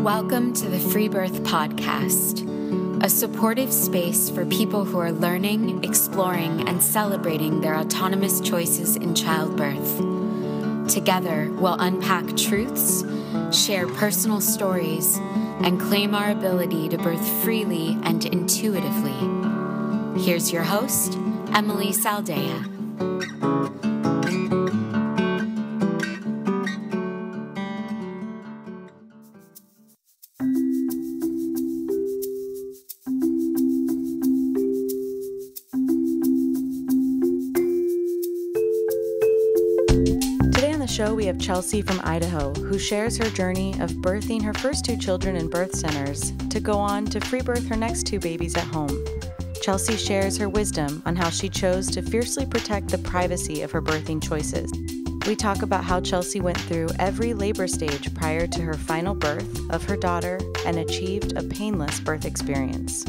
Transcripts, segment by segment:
Welcome to the Free Birth Podcast, a supportive space for people who are learning, exploring, and celebrating their autonomous choices in childbirth. Together, we'll unpack truths, share personal stories, and claim our ability to birth freely and intuitively. Here's your host, Emily Saldea. Show we have Chelsea from Idaho, who shares her journey of birthing her first two children in birth centers to go on to free birth her next two babies at home. Chelsea shares her wisdom on how she chose to fiercely protect the privacy of her birthing choices. We talk about how Chelsea went through every labor stage prior to her final birth of her daughter and achieved a painless birth experience.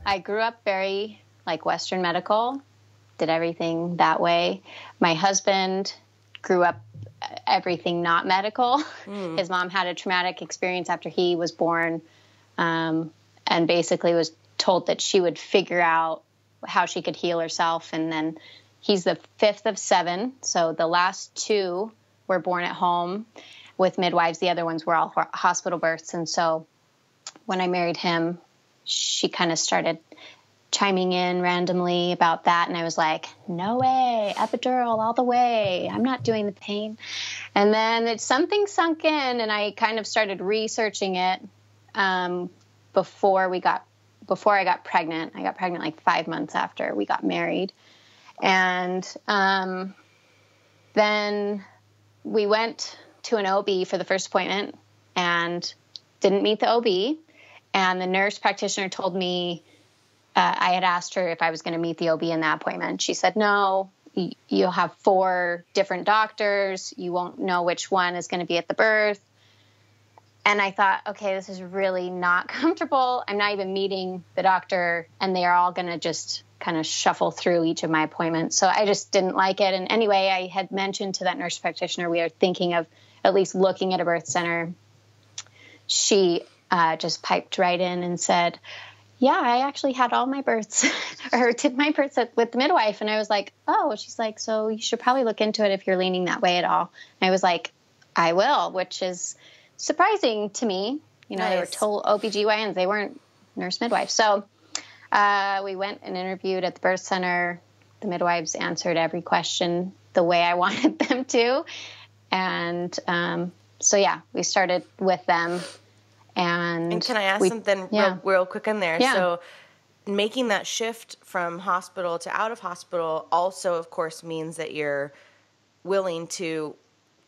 I grew up very Western medical, did everything that way. My husband grew up everything not medical. His mom had a traumatic experience after he was born, and basically was told that she would figure out how she could heal herself. And then he's the fifth of seven. So the last two were born at home with midwives. The other ones were all hospital births. And so when I married him, she kind of started chiming in randomly about that. And I was like, no way, epidural all the way. I'm not doing the pain. And then something sunk in and I kind of started researching it before I got pregnant. I got pregnant 5 months after we got married. And then we went to an OB for the first appointment and didn't meet the OB. And the nurse practitioner told me, I had asked her if I was going to meet the OB in that appointment. She said, no, you'll have 4 different doctors. You won't know which one is going to be at the birth. And I thought, okay, this is really not comfortable. I'm not even meeting the doctor, and they are all going to just kind of shuffle through each of my appointments. So I just didn't like it. And anyway, I had mentioned to that nurse practitioner, we are thinking of at least looking at a birth center. She just piped right in and said, yeah, I actually had all my births or did my births with the midwife. And I was like, oh, she's like, so you should probably look into it if you're leaning that way at all. And I was like, I will, which is surprising to me. You know, Nice. They were told OBGYNs, they weren't nurse midwives. So we went and interviewed at the birth center. The midwives answered every question the way I wanted them to. And so, yeah, we started with them. And can I ask something real quick in there? Yeah. So making that shift from hospital to out of hospital also, of course, means that you're willing to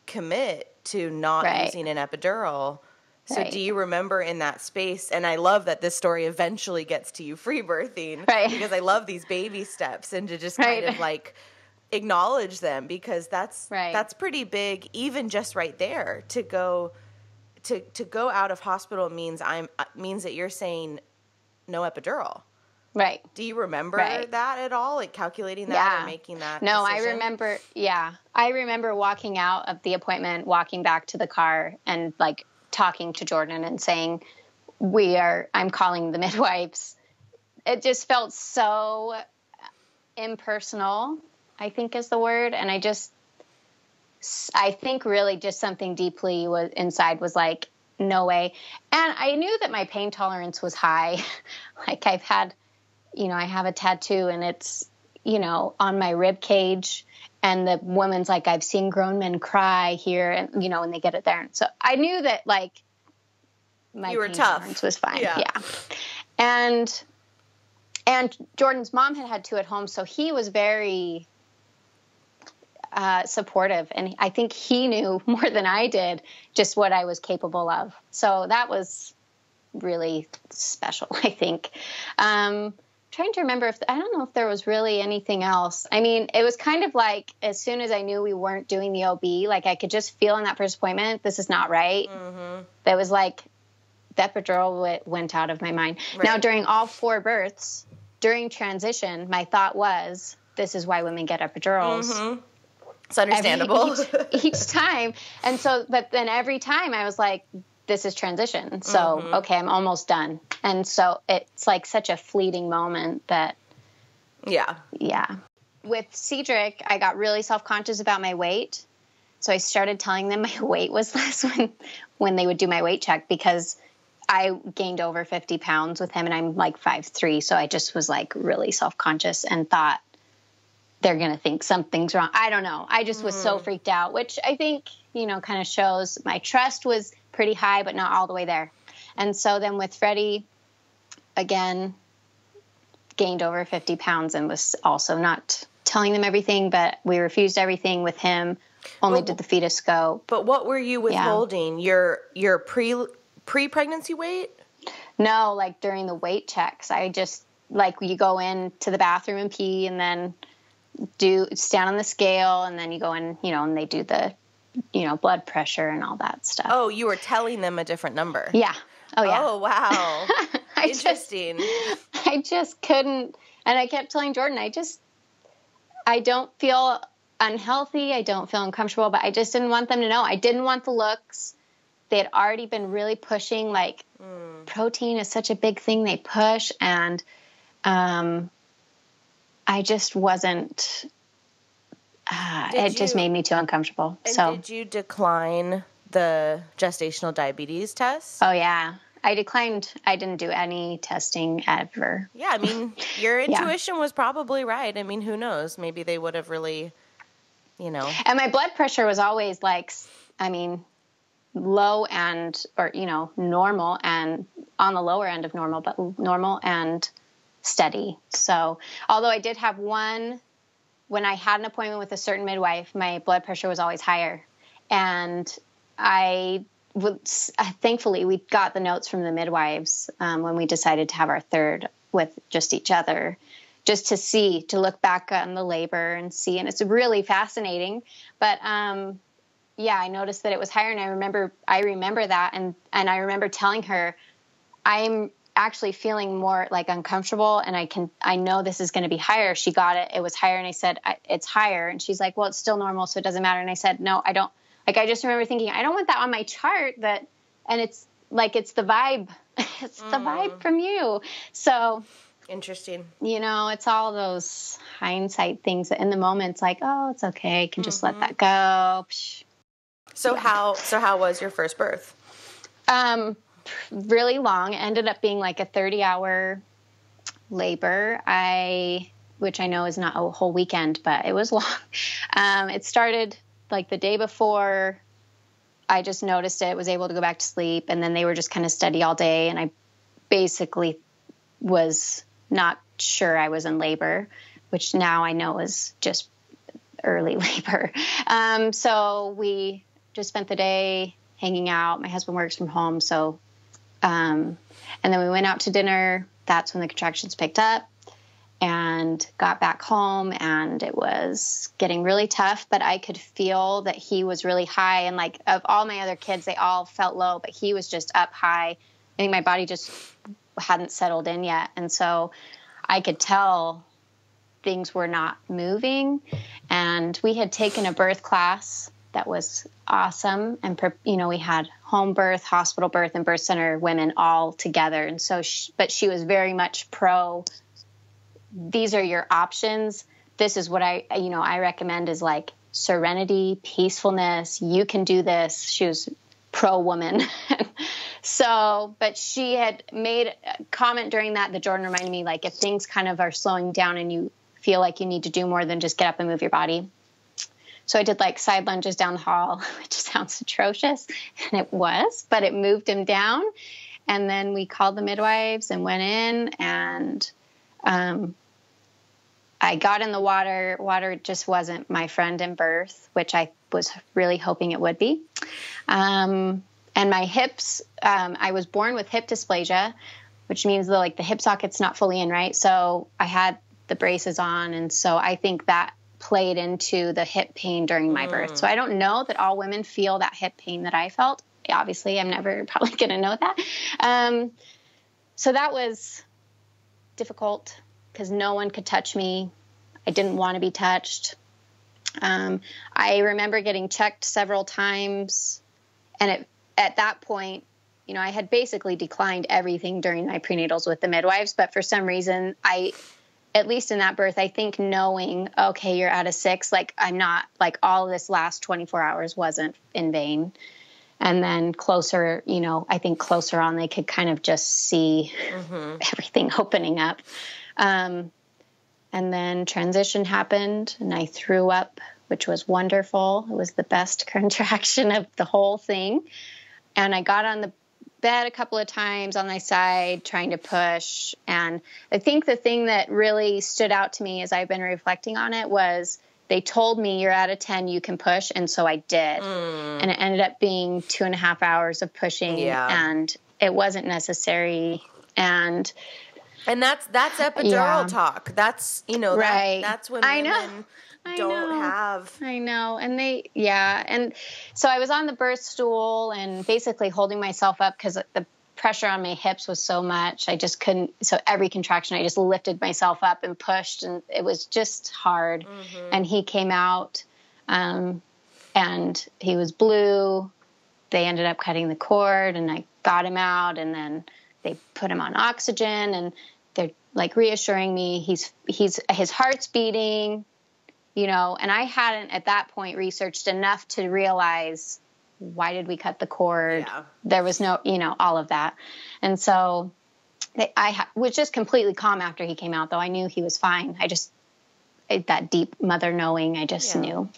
commit to not using an epidural. So do you remember in that space, and I love that this story eventually gets to you free birthing, because I love these baby steps and to just kind of acknowledge them, because that's pretty big, even just right there to go. To go out of hospital means that you're saying no epidural. Right. Do you remember that at all? Calculating that or making that decision? I remember walking out of the appointment, walking back to the car and talking to Jordan and saying, I'm calling the midwives. It just felt so impersonal, I think is the word. And I think really just something deeply inside was like, no way. And I knew that my pain tolerance was high. I've had, I have a tattoo and it's, on my rib cage, and the woman's like, I've seen grown men cry here, and, when they get it there. And so I knew that my pain tolerance was fine. Yeah. And Jordan's mom had 2 at home. So he was very supportive. And I think he knew more than I did just what I was capable of. So that was really special, I think. Trying to remember I don't know if there was really anything else. I mean, it was kind of as soon as I knew we weren't doing the OB, I could just feel in that first appointment, this is not right. Mm-hmm. That was the epidural went out of my mind. Right. Now, during all 4 births, during transition, my thought was, this is why women get epidurals. Mm-hmm. It's understandable. Each time. And so, but then every time I was like, this is transition. So, okay, I'm almost done. And so it's like such a fleeting moment that. Yeah. Yeah. With Cedric, I got really self-conscious about my weight. So I started telling them my weight was less when they would do my weight check, because I gained over 50 pounds with him and I'm like 5'3". So I just was like really self-conscious and thought they're going to think something's wrong. I don't know. I just was so freaked out, which I think, kind of shows my trust was pretty high, but not all the way there. And so then with Freddie, again, gained over 50 pounds and was also not telling them everything, but we refused everything with him. Only did the fetus scope. But what were you withholding? Yeah. Your pre-pregnancy weight? No, like during the weight checks. I just, like, you go into the bathroom and pee and then stand on the scale, and then you go in, and they do the, blood pressure and all that stuff. Oh, you were telling them a different number. Yeah. Oh, yeah. Oh, wow. Interesting. I just couldn't. And I kept telling Jordan, I don't feel unhealthy. I don't feel uncomfortable, but I just didn't want them to know. I didn't want the looks. They had already been really pushing, like, protein is such a big thing they push. And I just wasn't, just made me too uncomfortable. And so did you decline the gestational diabetes test? Oh, yeah. I declined. I didn't do any testing ever. Yeah, I mean, your intuition was probably right. I mean, who knows? Maybe they would have really, And my blood pressure was always like, low or normal, and on the lower end of normal, but normal and steady. So although I did have one, when I had an appointment with a certain midwife, my blood pressure was always higher. And thankfully we got the notes from the midwives when we decided to have our third with just each other, just to look back on the labor and see. And it's really fascinating. But I noticed that it was higher, and I remember that. And I remember telling her, I'm actually feeling more like uncomfortable, and I know this is going to be higher. She got it. It was higher. And I said, it's higher. And she's like, well, it's still normal, so it doesn't matter. And I said, no, I don't. Like, I just remember thinking, I don't want that on my chart, and it's like, it's the vibe. It's the vibe from you. So interesting. It's all those hindsight things that in the moment it's like, oh, it's okay. I can just let that go. So how was your first birth? Really long. It ended up being like a 30-hour labor. Which I know is not a whole weekend, but it was long. It started like the day before. I just noticed it, was able to go back to sleep, and then they were just kind of steady all day, and I basically was not sure I was in labor, which now I know is just early labor. So we just spent the day hanging out. My husband works from home, so and then we went out to dinner. That's when the contractions picked up, and got back home, and it was getting really tough, but I could feel that he was really high. And like, of all my other kids, they all felt low, but he was just up high. I think my body just hadn't settled in yet. And so I could tell things were not moving. And we had taken a birth class that was awesome. And, we had home birth, hospital birth, and birth center women all together. And so, but she was very much pro, these are your options. This is what I recommend is like serenity, peacefulness. You can do this. She was pro woman. So, but she had made a comment during that Jordan reminded me, like, if things kind of are slowing down and you feel like you need to do more than just get up and move your body. So I did like side lunges down the hall, which sounds atrocious. And it was, but it moved him down. And then we called the midwives and went in, and I got in the water. Water just wasn't my friend in birth, which I was really hoping it would be. And my hips, I was born with hip dysplasia, which means the hip socket's not fully in, right? So I had the braces on. And so I think that played into the hip pain during my birth. So I don't know that all women feel that hip pain that I felt. obviously I'm never probably going to know that. So that was difficult because no one could touch me. I didn't want to be touched. I remember getting checked several times, and at that point, I had basically declined everything during my prenatals with the midwives, but for some reason, at least in that birth, I think knowing, okay, you're out of 6, like I'm not, like all of this last 24 hours wasn't in vain. And then closer, I think closer on, they could kind of just see everything opening up. And then transition happened and I threw up, which was wonderful. It was the best contraction of the whole thing. And I got on the bed a couple of times on my side trying to push. And I think the thing that really stood out to me as I've been reflecting on it was they told me you're out of 10, you can push. And so I did. And it ended up being 2.5 hours of pushing and it wasn't necessary. And that's epidural talk. That's, right. That's when women don't have. I know. And and so I was on the birth stool and basically holding myself up because the pressure on my hips was so much. I just couldn't. So every contraction, I just lifted myself up and pushed, and it was just hard. And he came out, and he was blue. They ended up cutting the cord, and I got him out, and then they put him on oxygen, and they're like reassuring me his heart's beating, and I hadn't at that point researched enough to realize, why did we cut the cord? Yeah. There was no, all of that. And so I was just completely calm after he came out, though I knew he was fine. That deep mother knowing, I just knew.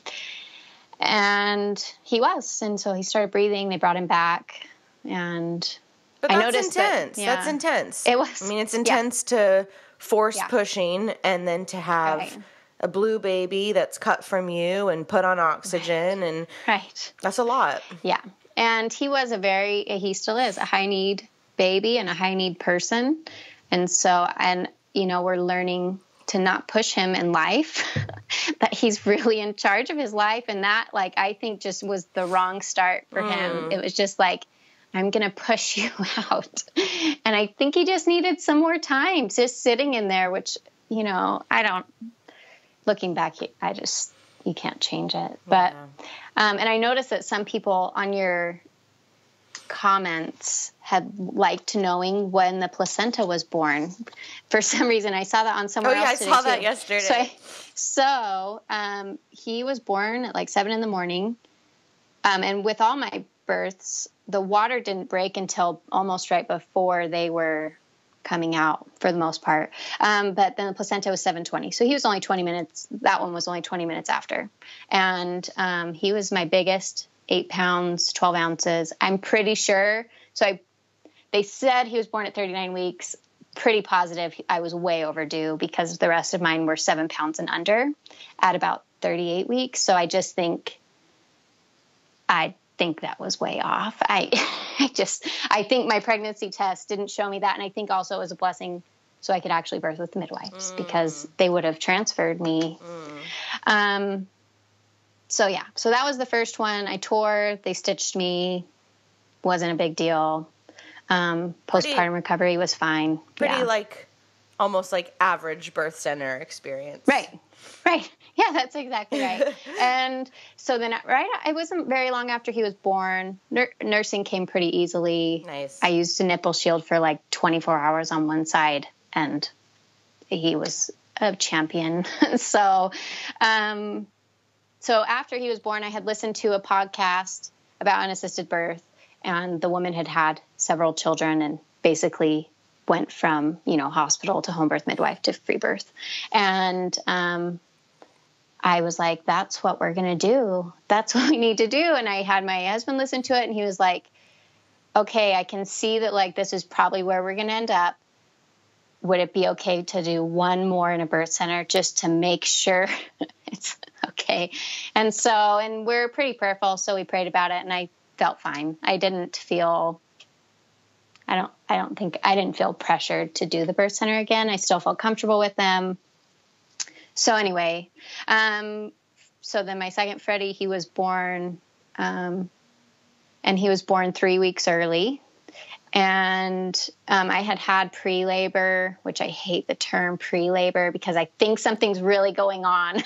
And he was. And so he started breathing. They brought him back. But that's intense. That's intense. It was. I mean, it's intense to force pushing and then to have a blue baby that's cut from you and put on oxygen. And that's a lot. Yeah. And he was he still is a high need baby and a high need person. And so, we're learning to not push him in life, that he's really in charge of his life. And that, I think just was the wrong start for him. It was just I'm going to push you out. And I think he just needed some more time just sitting in there, which, looking back, you can't change it. But, and I noticed that some people on your comments had liked knowing when the placenta was born. For some reason, I saw that on somewhere else today. I saw that yesterday. So he was born at 7 a.m. And with all my births, the water didn't break until almost right before they were coming out for the most part. But then the placenta was 7:20. So he was only 20 minutes. That one was only 20 minutes after. And he was my biggest, 8 pounds, 12 ounces. I'm pretty sure. So they said he was born at 39 weeks. Pretty positive I was way overdue because the rest of mine were 7 pounds and under at about 38 weeks. So I think that was way off. I think my pregnancy test didn't show me that. And I think also it was a blessing so I could actually birth with the midwives because they would have transferred me. So that was the first one. I tore, they stitched me, wasn't a big deal. Postpartum recovery was fine. Pretty almost average birth center experience. Right. Yeah, that's exactly right. And so then, it wasn't very long after he was born. Nursing came pretty easily. Nice. I used a nipple shield for 24 hours on one side, and he was a champion. So after he was born, I had listened to a podcast about unassisted birth, and the woman had several children and basically went from, hospital to home birth midwife to free birth. And I was like, that's what we're going to do. That's what we need to do. And I had my husband listen to it, and he was like, okay, I can see that this is probably where we're going to end up. Would it be okay to do one more in a birth center just to make sure it's okay? And we're pretty prayerful, so we prayed about it, and I felt fine. I didn't feel pressured to do the birth center again. I still felt comfortable with them. So anyway, so then my second Freddie, he was born, and and he was born 3 weeks early. And I had pre-labor, which I hate the term pre-labor because I think something's really going on.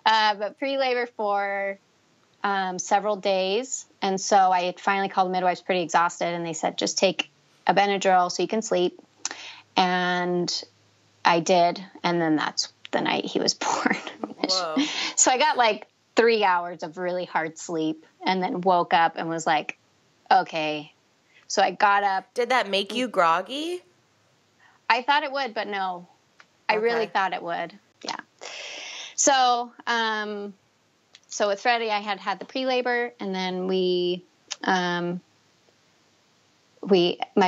But pre-labor for several days. And so I had finally called the midwives pretty exhausted, and they said, just take a Benadryl so you can sleep. And I did. And then that's the night he was born. Whoa. So I got like 3 hours of really hard sleep and then woke up and was like, okay. So I got up. Did that make you groggy? I thought it would, but no. I really thought it would. Yeah. So, so with Freddie, I had the pre-labor, and then my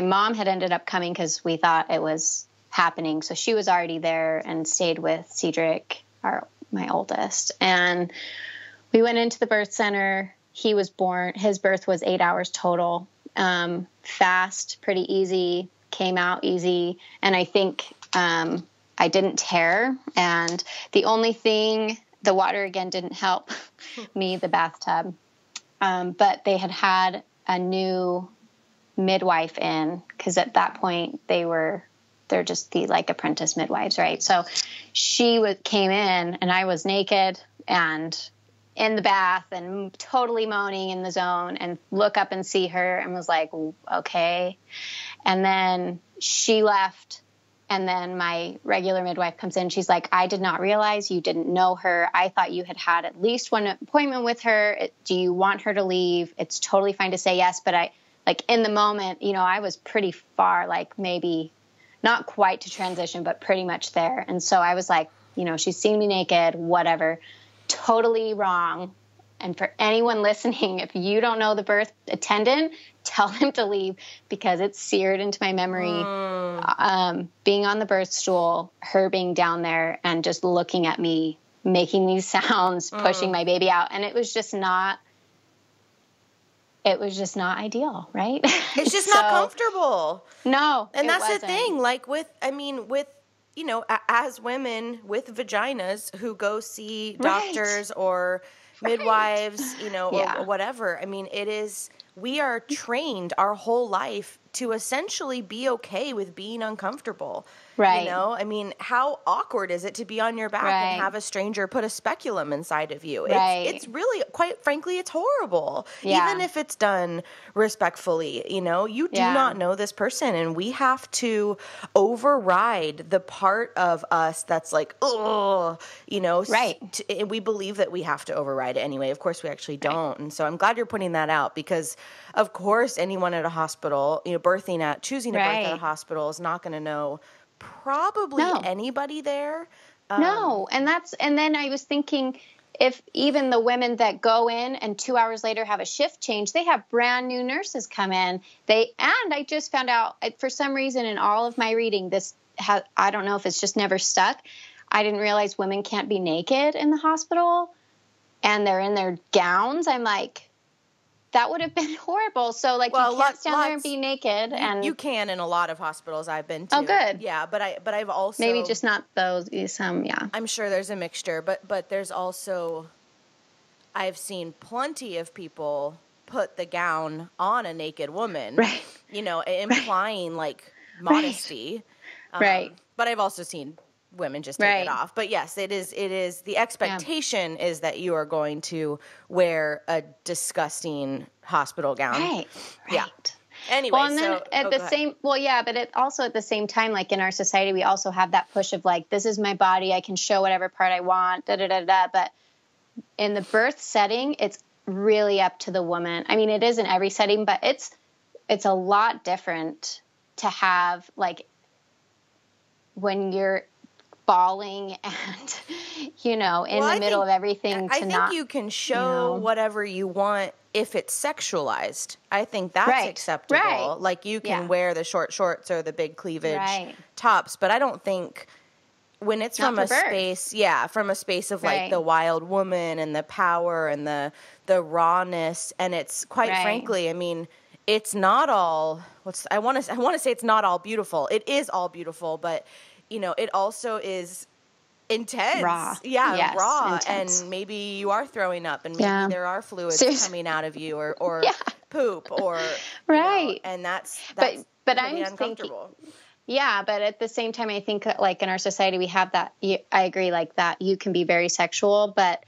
mom had ended up coming because we thought it was happening. So she was already there and stayed with Cedric, my oldest. And we went into the birth center. He was born. His birth was 8 hours total. Fast, pretty easy, came out easy. And I think I didn't tear. And the only thing, the water again didn't help me, the bathtub. But they had a new midwife in, because at that point they're just the like apprentice midwives, right? So she came in, and I was naked and in the bath and totally moaning in the zone, and look up and see her and was like, okay. And then she left. And then my regular midwife comes in. She's like, I did not realize you didn't know her. I thought you had at least one appointment with her. Do you want her to leave? It's totally fine to say yes. But in the moment, I was pretty far, like maybe not quite to transition, but pretty much there. And so I was like, she's seen me naked, whatever. Totally wrong. And for anyone listening, if you don't know the birth attendant, tell them to leave, because it's seared into my memory. Being on the birth stool, her being down there and just looking at me, making these sounds, pushing my baby out. And it was just not ideal, right? It's just not comfortable. No. And that's the thing. Like as women with vaginas who go see doctors or midwives, or whatever. I mean, we are trained our whole life to essentially be okay with being uncomfortable. Right. I mean, how awkward is it to be on your back and have a stranger put a speculum inside of you? It's really, quite frankly, it's horrible. Yeah. Even if it's done respectfully, you do not know this person, and we have to override the part of us that's like, oh, right. And we believe that we have to override it anyway. Of course, we actually don't. Right. And so I'm glad you're putting that out, because of course, anyone at a hospital, choosing to birth at a hospital is not going to know probably anybody there. No. And then I was thinking, if even the women that go in and 2 hours later have a shift change, they have brand new nurses come in. And I just found out, for some reason in all of my reading, I don't know if it's just never stuck. I didn't realize women can't be naked in the hospital, and they're in their gowns. I'm like, that would have been horrible. So, you can't stand there and be naked. And you can in a lot of hospitals I've been to. Oh, good. Yeah, but I've also, maybe just not those. Yeah. I'm sure there's a mixture, but there's also, I've seen plenty of people put the gown on a naked woman, right? Implying modesty, right? But I've also seen women just take it off. But yes, it is the expectation is that you are going to wear a disgusting hospital gown. Right. Yeah. Anyway, well, and then but it also at the same time, in our society, we also have that push of this is my body, I can show whatever part I want, But in the birth setting, it's really up to the woman. I mean, it is in every setting, but it's a lot different to have when you're bawling and in the middle of everything. I think you can show whatever you want if it's sexualized. I think that's acceptable. Right. You can wear the short shorts or the big cleavage tops, but I don't think when it's from a space, from a space of the wild woman and the power and the rawness, and it's quite frankly, I mean, it's not all. I want to say it's not all beautiful. It is all beautiful, but it also is intense. Raw. Yeah, yes, raw. intense. And maybe you are throwing up, and maybe there are fluids coming out of you, or poop or, right. And that's but I'm uncomfortable. Thinking, yeah, but at the same time, I think like in our society, we have that. I agree, like that you can be very sexual, but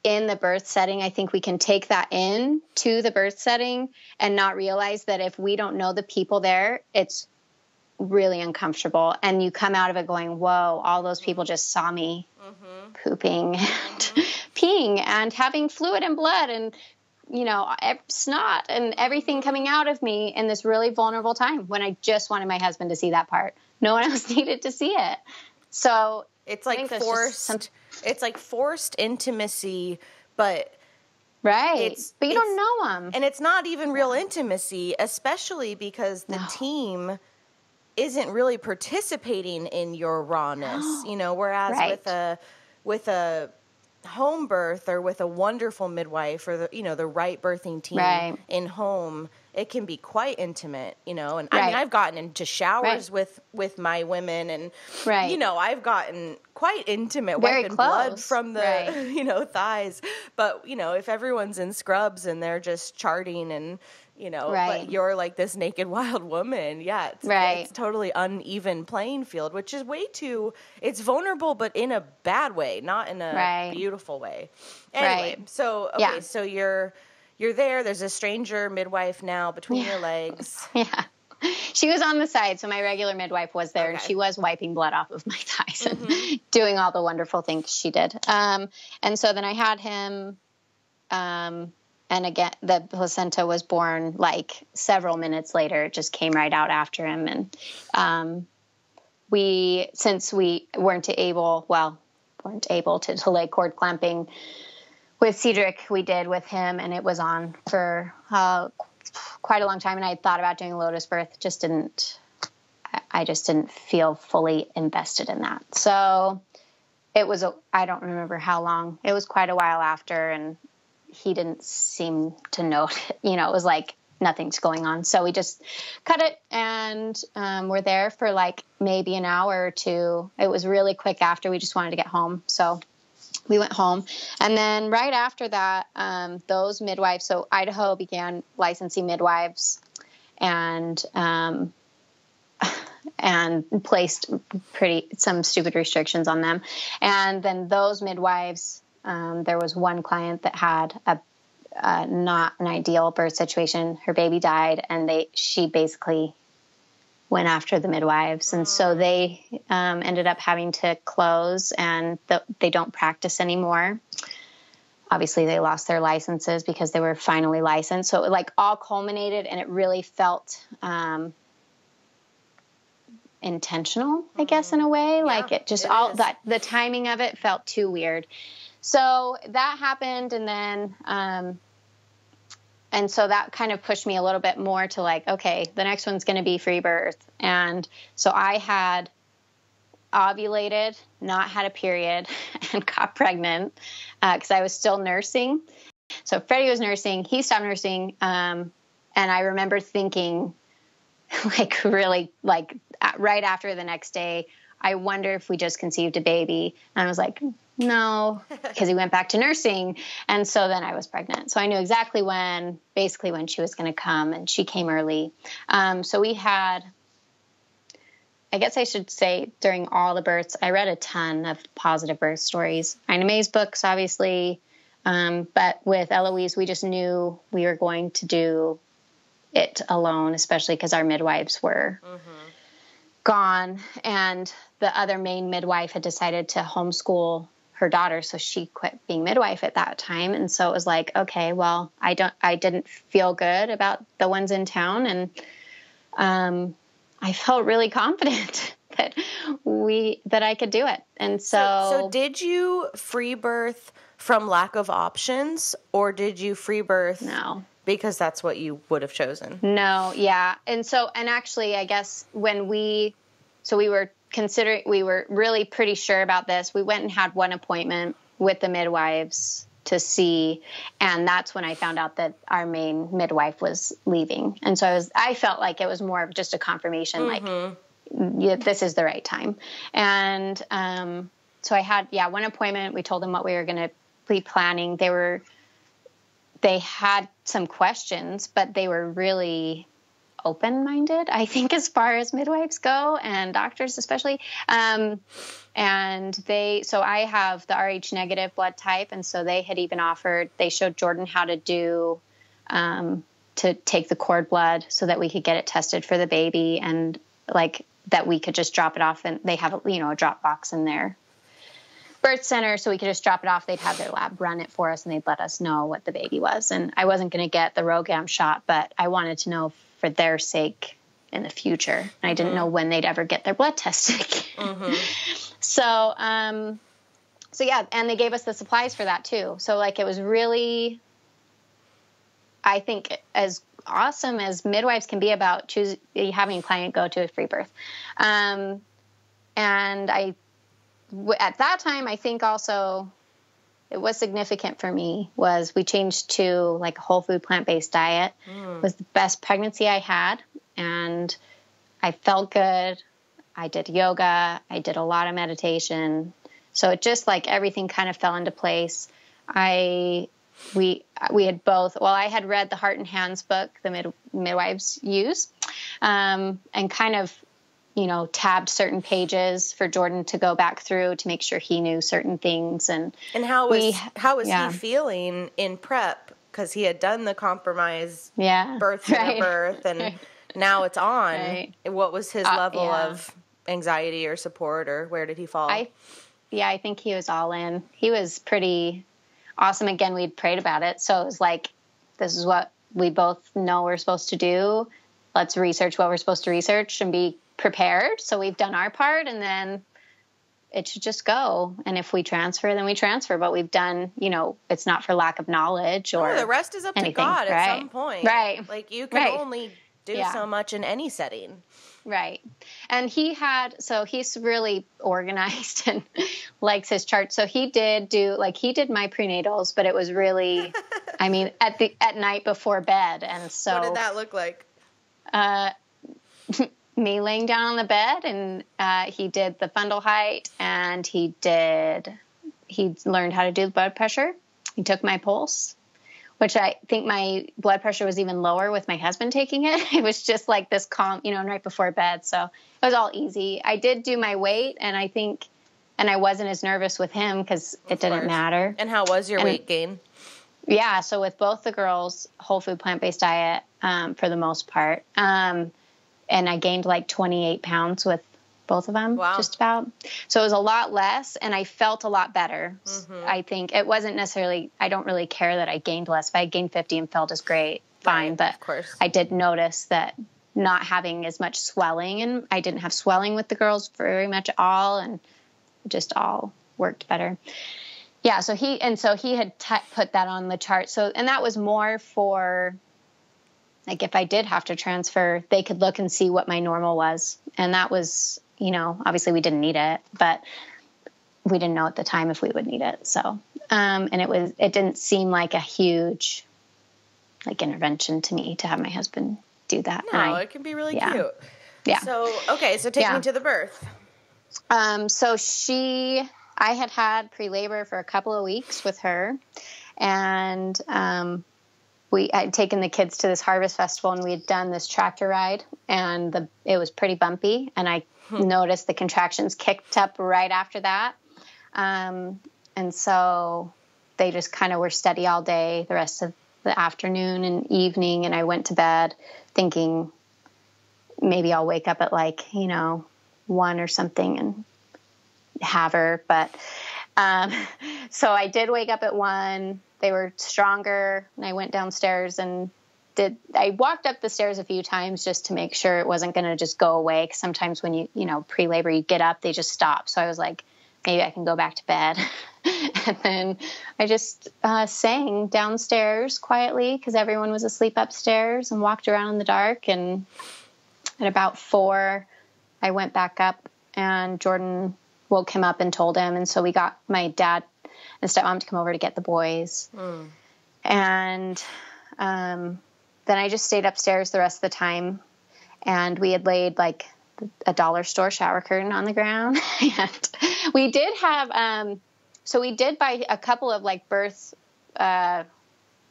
in the birth setting, I think we can take that in to the birth setting and not realize that if we don't know the people there, it's really uncomfortable. And you come out of it going, whoa, all those people just saw me pooping and peeing and having fluid and blood and, snot and everything coming out of me in this really vulnerable time when I just wanted my husband to see that part. No one else needed to see it. So it's like it's like forced intimacy, but right. But you don't know them. And it's not even real intimacy, especially because the team isn't really participating in your rawness, whereas with a home birth or with a wonderful midwife or the right birthing team in home, it can be quite intimate, and I mean, I've gotten into showers with my women and, I've gotten quite intimate, wiping blood from the, thighs. But, if everyone's in scrubs and they're just charting and, but you're like this naked wild woman. Yeah. It's totally uneven playing field, which is it's vulnerable, but in a bad way, not in a beautiful way. Anyway, so you're there. There's a stranger midwife now between your legs. Yeah. She was on the side. So my regular midwife was there and she was wiping blood off of my thighs and doing all the wonderful things she did. And so then I had him, and again, the placenta was born like several minutes later. It just came right out after him. And since we weren't able to delay cord clamping with Cedric, we did with him, and it was on for quite a long time. And I had thought about doing a lotus birth, I just didn't feel fully invested in that. So it was, I don't remember how long. It was quite a while after, and he didn't seem to know, it was like nothing's going on. So we just cut it and we're there for like maybe an hour or two. It was really quick after. We just wanted to get home. So we went home. And then right after that, those midwives, so Idaho began licensing midwives and placed some stupid restrictions on them. And then those midwives, there was one client that had not an ideal birth situation. Her baby died, and she basically went after the midwives. And so they ended up having to close, and they don't practice anymore. Obviously, they lost their licenses because they were finally licensed. So it like all culminated, and it really felt intentional, I guess, in a way. Like it just the timing of it felt too weird. So that happened, and then, and so that kind of pushed me a little bit more to like, okay, the next one's going to be free birth. And so I had ovulated, not had a period, and got pregnant because I was still nursing. So Freddie was nursing, he stopped nursing, and I remember thinking, like really, like right after the next day, I wonder if we just conceived a baby. And I was like, no, because he went back to nursing. And so then I was pregnant. So I knew exactly when she was going to come, and she came early. So we had, I guess I should say, during all the births, I read a ton of positive birth stories. Ina May's books, obviously. But with Eloise, we just knew we were going to do it alone, especially because our midwives were gone. And the other main midwife had decided to homeschool her daughter, so she quit being midwife at that time. And so it was like, okay, well, I didn't feel good about the ones in town, and I felt really confident that I could do it. And so did you free birth from lack of options, or did you free birth? No. Because that's what you would have chosen. No. Yeah. And actually, I guess we were really pretty sure about this. We went and had one appointment with the midwives to see, and that's when I found out that our main midwife was leaving. And so I felt like it was more of just a confirmation, like, yeah, this is the right time. And so I had, one appointment. We told them what we were going to be planning. they had some questions, but they were really open-minded, I think, as far as midwives go, and doctors especially. So I have the Rh negative blood type, and so they had even offered, they showed Jordan how to do, to take the cord blood so that we could get it tested for the baby, and like that we could just drop it off, and they have a drop box in their birth center, so we could just drop it off. They'd have their lab run it for us, and they'd let us know what the baby was. And I wasn't going to get the RhoGAM shot, but I wanted to know for their sake in the future. And I didn't know when they'd ever get their blood tested. So yeah, and they gave us the supplies for that too. So like, it was really, I think, as awesome as midwives can be about having a client go to a free birth. And at that time, I think also it was significant for me was we changed to like a whole food plant-based diet. It was the best pregnancy I had, and I felt good. I did yoga. I did a lot of meditation. So it just like everything kind of fell into place. We had both, well, I had read the Heart and Hands book, the midwives use, and kind of, tabbed certain pages for Jordan to go back through to make sure he knew certain things. And how was he feeling in prep? Because he had done the compromise birth center birth, and now it's on. Right. What was his level of anxiety or support, or where did he fall? I think he was all in. He was pretty awesome. Again, we'd prayed about it. So it was like, this is what we both know we're supposed to do. Let's research what we're supposed to research and be prepared. So we've done our part, and then it should just go. And if we transfer, then we transfer. But we've done, it's not for lack of knowledge or the rest is up to God at some point. Right. Like you can only do so much in any setting. Right. And he's really organized and likes his chart. So he did my prenatals, but it was really, at night before bed. And so what did that look like? Me laying down on the bed, and he did the fundal height, and he learned how to do the blood pressure. He took my pulse, which I think my blood pressure was even lower with my husband taking it. It was just like this calm, right before bed. So it was all easy. I did do my weight, and I wasn't as nervous with him because it didn't matter. And how was your weight gain? Yeah. So with both the girls, whole food plant-based diet, for the most part. And I gained like 28 pounds with both of them, just about. So it was a lot less, and I felt a lot better. I think it wasn't necessarily, I don't really care that I gained less. If I gained 50 and felt as great, fine. But of course, I did notice that not having as much swelling, and I didn't have swelling with the girls very much at all, and just all worked better. Yeah, so he had put that on the chart. So, and that was more for, like, if I did have to transfer, they could look and see what my normal was. And that was, obviously we didn't need it, but we didn't know at the time if we would need it. So, and it didn't seem like a huge, like, intervention to me to have my husband do that. No, it can be really cute. Yeah. So, okay. So take me to the birth. I had pre-labor for a couple of weeks with her, and, I had taken the kids to this harvest festival, and we had done this tractor ride, and it was pretty bumpy, and I noticed the contractions kicked up right after that. And so they just kind of were steady all day, the rest of the afternoon and evening. And I went to bed thinking maybe I'll wake up at 1 or something and have her. But, so I did wake up at 1. They were stronger, and I went downstairs and I walked up the stairs a few times just to make sure it wasn't going to just go away. Because sometimes when you pre-labor, you get up, they just stop. So I was like, maybe I can go back to bed. And then I just sang downstairs quietly because everyone was asleep upstairs, and walked around in the dark. And at about 4, I went back up, and Jordan woke him up and told him. And so we got my dad and stepmom to come over to get the boys. And then I just stayed upstairs the rest of the time. And we had laid like a dollar store shower curtain on the ground. And we did have, so we did buy a couple of like birth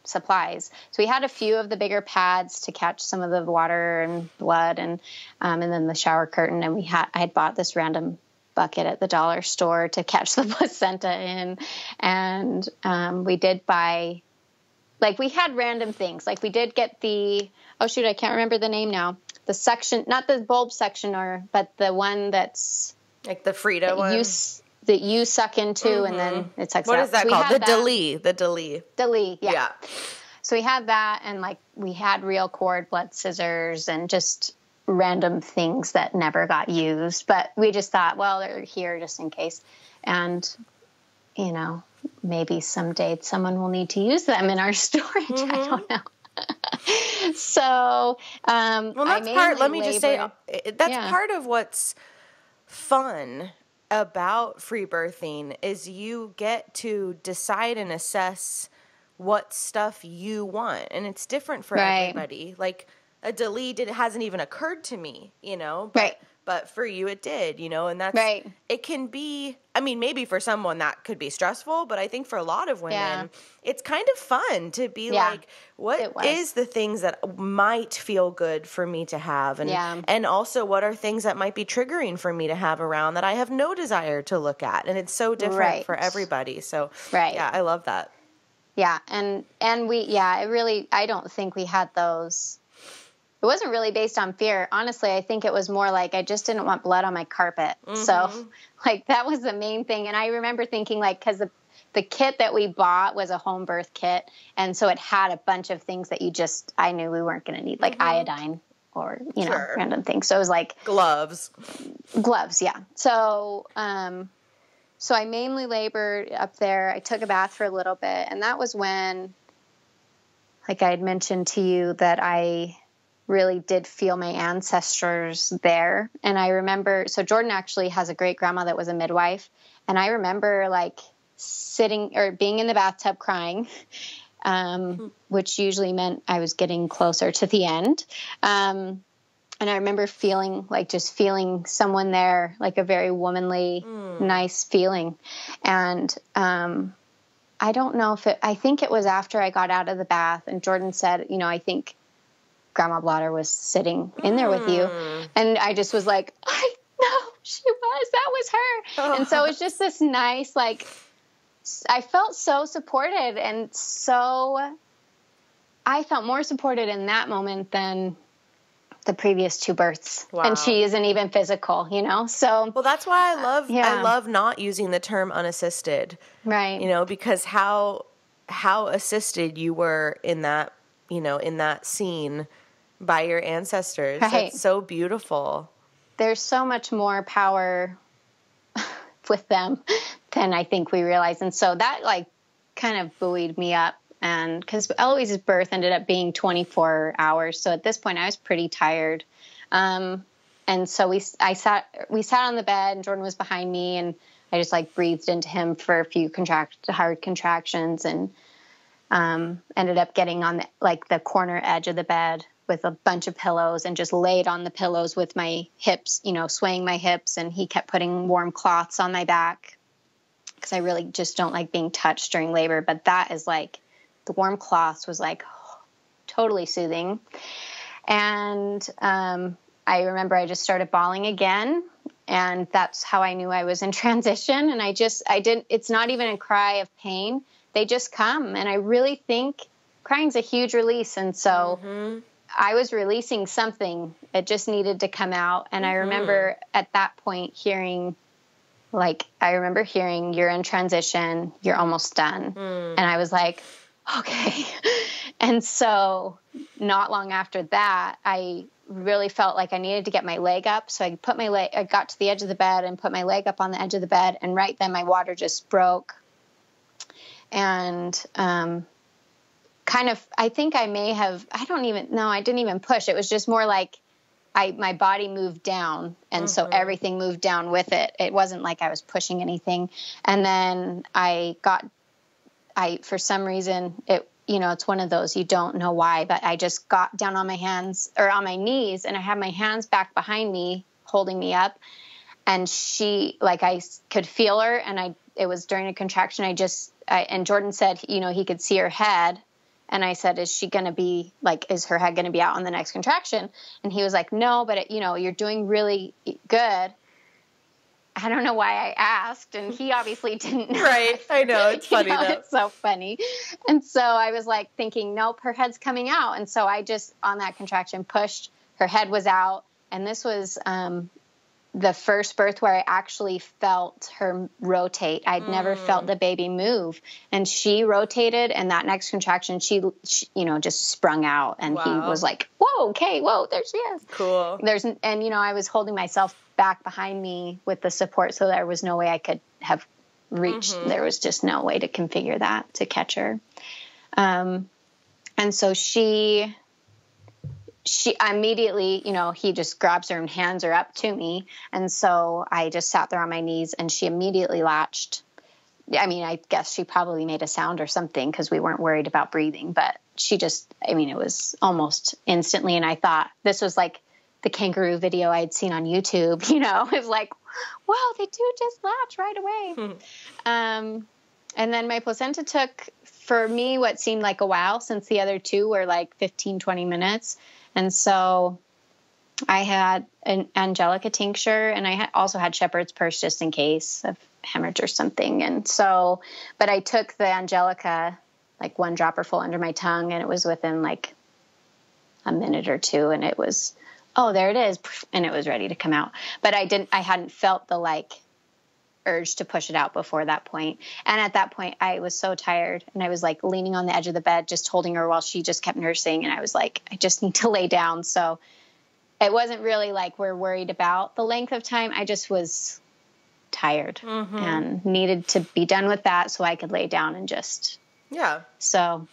supplies. So we had a few of the bigger pads to catch some of the water and blood, and then the shower curtain. And I had bought this random bucket at the dollar store to catch the placenta in. And we did buy, like, we had random things. Like, we did get I can't remember the name now. The suction, not the bulb suctioner, but the one that's like the Frida one that you suck into, and then it sucks out. What is that called? The DeLee. The DeLee. DeLee, yeah. So we had that, and like we had real cord, blood scissors, and just random things that never got used. But we just thought, well, they're here just in case. And, you know, maybe someday someone will need to use them in our storage. I don't know. So, well, that's part. Let me just say, that's part of what's fun about free birthing is you get to decide and assess what stuff you want, and it's different for everybody. Like a delete, it hasn't even occurred to me, you know. But for you, it did, you know, and that's it can be. I mean, maybe for someone that could be stressful, but I think for a lot of women, it's kind of fun to be like, what is the things that might feel good for me to have, and also what are things that might be triggering for me to have around that I have no desire to look at, and it's so different for everybody. So yeah, I love that. Yeah, and I don't think we had those. It wasn't really based on fear. Honestly, I think it was more like I just didn't want blood on my carpet. So, like, that was the main thing. And I remember thinking, like, because the kit that we bought was a home birth kit. And so it had a bunch of things that I knew we weren't going to need, like iodine or, you know, random things. So it was like... Gloves, yeah. So, so I mainly labored up there. I took a bath for a little bit. And that was when, like I had mentioned to you, that I really did feel my ancestors there. And I remember, so Jordan actually has a great grandma that was a midwife. And I remember like sitting or being in the bathtub crying, which usually meant I was getting closer to the end. And I remember feeling someone there, like a very womanly, nice feeling. And, I don't know I think it was after I got out of the bath and Jordan said, you know, I think Grandma Blotter was sitting in there with you. And I just was like, I know that was her. And so it was just this nice, like, I felt so supported, and I felt more supported in that moment than the previous 2 births. Wow. And she isn't even physical, you know? So, well, that's why I love not using the term unassisted. Right. You know, because how assisted you were in that, you know, in that scene by your ancestors. Right. It's so beautiful. There's so much more power with them than I think we realize. And so that like kind of buoyed me up. And because Eloise's birth ended up being 24 hours. So at this point I was pretty tired. And so we sat on the bed and Jordan was behind me and I just like breathed into him for a few hard contractions and ended up getting on the corner edge of the bed with a bunch of pillows and just laid on the pillows with my hips, you know, swaying my hips. And he kept putting warm cloths on my back because I really just don't like being touched during labor. But that is like, the warm cloths was like totally soothing. And I remember I just started bawling again. And that's how I knew I was in transition. And it's not even a cry of pain. They just come. And I really think crying's a huge release. And so I was releasing something. It just needed to come out. And I remember at that point hearing, you're in transition, you're almost done. And I was like, okay. And so not long after that, I really felt like I needed to get my leg up. So I got to the edge of the bed and put my leg up on the edge of the bed. And right then my water just broke. And, I think I may have, I didn't even push. It was just more like my body moved down. And so everything moved down with it. It wasn't like I was pushing anything. And then for some reason, it's one of those, you don't know why, but I just got down on my hands or on my knees and I had my hands back behind me, holding me up. And I could feel her. And it was during a contraction. And Jordan said, you know, he could see her head And I said, is she going to be like, is her head going to be out on the next contraction? And he was like, no, but you're doing really good. I don't know why I asked. And he obviously didn't know. Right. I know. It's funny though. It's so funny. And so I was like thinking, nope, her head's coming out. And so I just, on that contraction, pushed, her head was out. And this was, the first birth where I actually felt her rotate. I'd never felt the baby move, and she rotated, and that next contraction, she just sprung out, and he was like, whoa, okay, whoa, there she is. Cool. I was holding myself back behind me with the support, so there was no way I could have reached. There was just no way to configure that to catch her. And so she immediately, he just grabs her and hands her up to me. And so I just sat there on my knees, and she immediately latched. I mean, I guess she probably made a sound or something because we weren't worried about breathing, but she just, it was almost instantly. And I thought this was like the kangaroo video I'd seen on YouTube, it was like, wow, they do just latch right away. And then my placenta took, for me, what seemed like a while, since the other two were like 15, 20 minutes. And so I had an Angelica tincture, and I also had shepherd's purse just in case of hemorrhage or something. And so, but I took the Angelica, like one dropper full under my tongue, and it was within like a minute or two, and it was, oh, there it is. And it was ready to come out. But I hadn't felt the like urge to push it out before that point. And at that point I was so tired, and I was like leaning on the edge of the bed, just holding her while she just kept nursing. And I was like, I just need to lay down. So it wasn't really like we're worried about the length of time. I just was tired and needed to be done with that so I could lay down and just, so,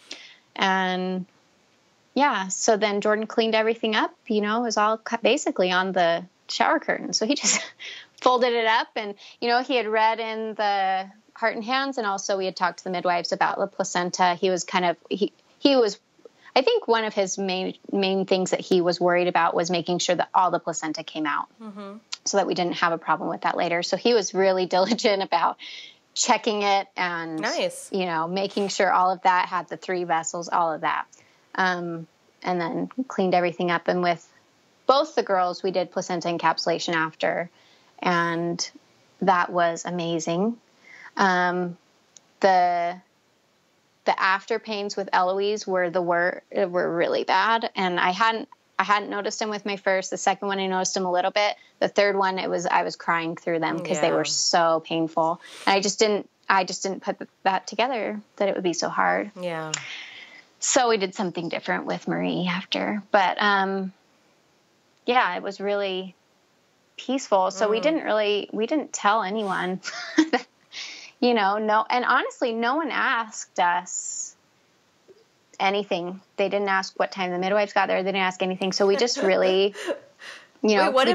and so then Jordan cleaned everything up, it was all basically on the shower curtain. So he just folded it up, and, he had read in the Heart and Hands, and also we had talked to the midwives about the placenta. He was kind of, he was, I think one of his main things that he was worried about was making sure that all the placenta came out so that we didn't have a problem with that later. So he was really diligent about checking it and, making sure all of that had the 3 vessels, all of that. And then cleaned everything up. And with both the girls, we did placenta encapsulation after, and that was amazing. The after pains with Eloise were really bad, and I hadn't noticed them with my first. The second one I noticed them a little bit. The third one I was crying through them because they were so painful. And I just didn't put that together, that it would be so hard. Yeah. So we did something different with Marie after, but it was really peaceful. So we didn't tell anyone, no. And honestly, no one asked us anything. They didn't ask what time the midwives got there. They didn't ask anything. So we just really, Wait, what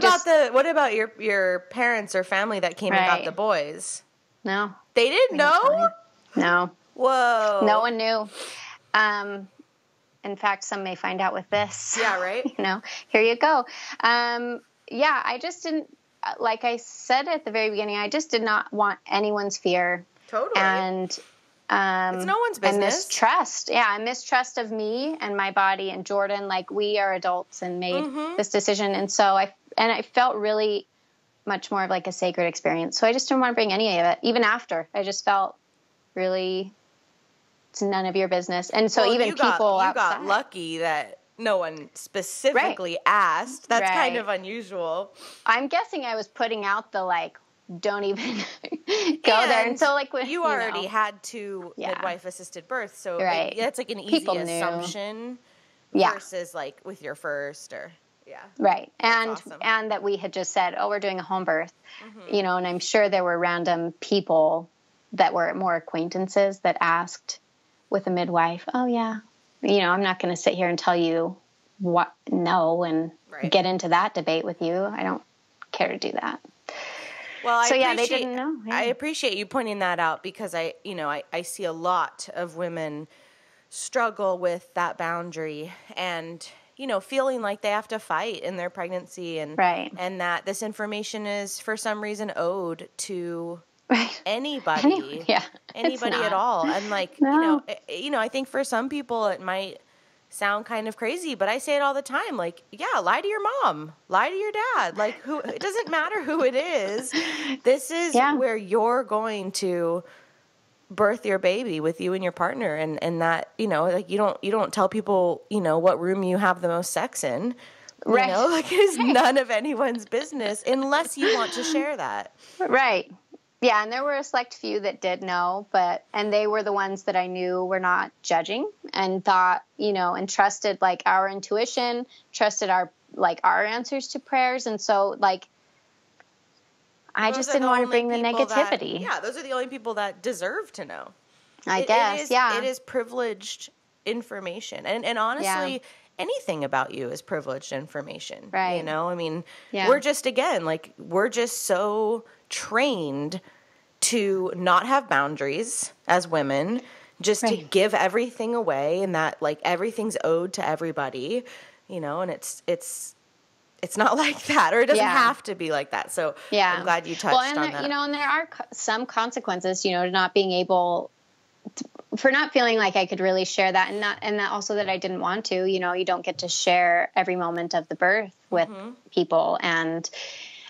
about your parents or family that came and got the boys? No. They didn't know? No. Whoa. No one knew. In fact, some may find out with this. Yeah, right? Here you go. I just didn't, like I said at the very beginning, I just did not want anyone's fear. Totally. And it's no one's business. And mistrust. Yeah, and mistrust of me and my body and Jordan. Like, we are adults and made this decision. And so I felt really much more of like a sacred experience. So I just didn't want to bring any of it. Even after, I just felt really, it's none of your business. And so you got lucky that no one specifically asked. That's kind of unusual. I'm guessing I was putting out the like, don't even go there. And so like, you already had 2 midwife assisted births. So that's like an easy assumption versus like with your first or Right. And, awesome. And that we had just said, oh, we're doing a home birth, and I'm sure there were random people that were more acquaintances that asked with a midwife, oh yeah, I'm not going to sit here and tell you what, no, and get into that debate with you. I don't care to do that. Well, they didn't know. Yeah. I appreciate you pointing that out because I see a lot of women struggle with that boundary and, feeling like they have to fight in their pregnancy and that this information is for some reason owed to anybody, anybody at all. And like, No. I think for some people it might sound kind of crazy, but I say it all the time. Like, yeah, lie to your mom, lie to your dad. Like, it doesn't matter who it is. This is where you're going to birth your baby with you and your partner. And that, like you don't tell people, what room you have the most sex in. Right. Like it is none of anyone's business unless you want to share that. Right. Yeah. And there were a select few that did know, and they were the ones that I knew were not judging and thought, and trusted like our intuition, trusted our answers to prayers. And so like, I just didn't want to bring the negativity. Those are the only people that deserve to know. I guess. It is privileged information. And honestly, anything about you is privileged information. Right. I mean, we're just so trained to not have boundaries as women, just to give everything away, and that like everything's owed to everybody, and it's not like that, or it doesn't have to be like that. So I'm glad you touched on that. And there are some consequences, to not being able for not feeling like I could really share that, and that also that I didn't want to, you don't get to share every moment of the birth with people. And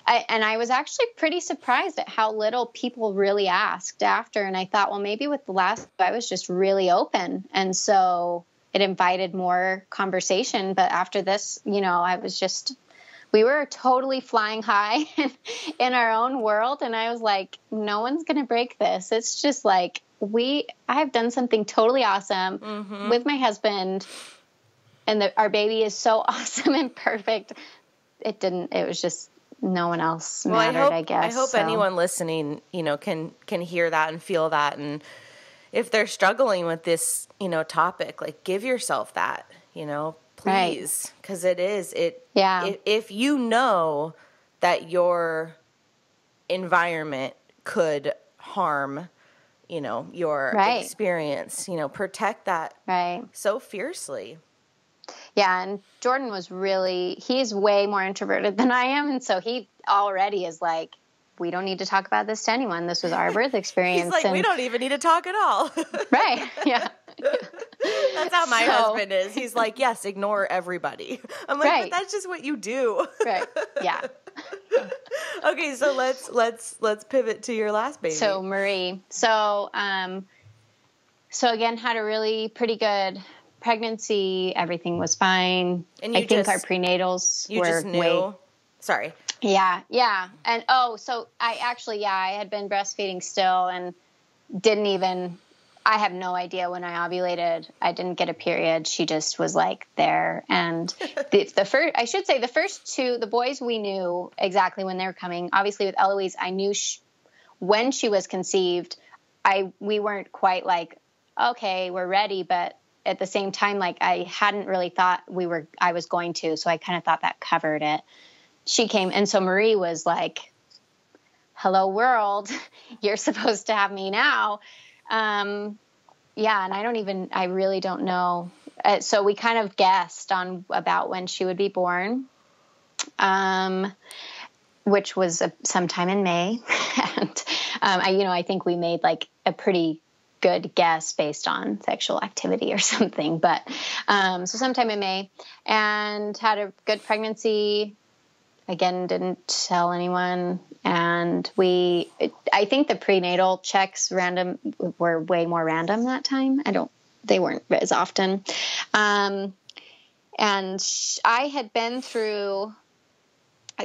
I was actually pretty surprised at how little people really asked after. And I thought, well, maybe with the last, I was just really open. And so it invited more conversation. But after this, I was just, we were totally flying high in our own world. And I was like, no one's going to break this. It's just like, I have done something totally awesome with my husband, and our baby is so awesome and perfect. It was just no one else mattered, I guess. I hope anyone listening, can hear that and feel that. And if they're struggling with this, topic, like give yourself that, please. Because if you know that your environment could harm your experience, protect that so fiercely. Yeah. And Jordan he's way more introverted than I am. And so he already is like, we don't need to talk about this to anyone. This was our birth experience. He's like, we don't even need to talk at all. Right. Yeah. That's how my husband is. He's like, yes, ignore everybody. I'm like, but that's just what you do. Right. Yeah. Okay, so let's pivot to your last baby. So Marie. So again, had a really pretty good pregnancy. Everything was fine. And I think our prenatals were Sorry. Yeah. Yeah. And so I had been breastfeeding still and I have no idea when I ovulated. I didn't get a period. She just was like there. And the first two, the boys, we knew exactly when they were coming. Obviously with Eloise, I knew when she was conceived, we weren't quite like, okay, we're ready. But at the same time, like I hadn't really thought I was going to, so I kind of thought that covered it. She came. And so Marie was like, hello world, you're supposed to have me now. And I really don't know. So we kind of guessed about when she would be born, which was sometime in May. And, I think we made like a pretty good guess based on sexual activity or something, but, so sometime in May, and had a good pregnancy. Again, didn't tell anyone. And I think the prenatal checks were way more random that time. They weren't as often. And I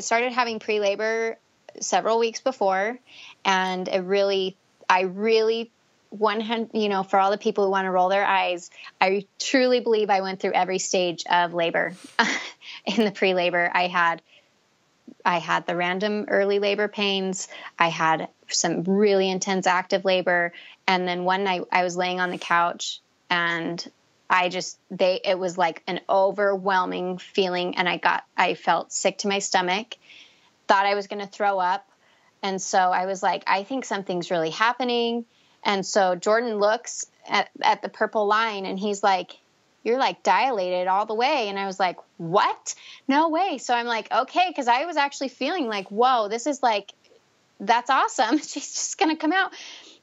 started having pre-labor several weeks before. And I really, for all the people who want to roll their eyes, I truly believe I went through every stage of labor. In the pre-labor, I had the random early labor pains. I had some really intense active labor. And then one night I was laying on the couch and it was like an overwhelming feeling. And I felt sick to my stomach, thought I was going to throw up. And so I was like, I think something's really happening. And so Jordan looks at the purple line and he's like, you're like dilated all the way. And I was like, what? No way. So I'm like, okay. Cause I was actually feeling like, whoa, this is like that's awesome. She's just going to come out.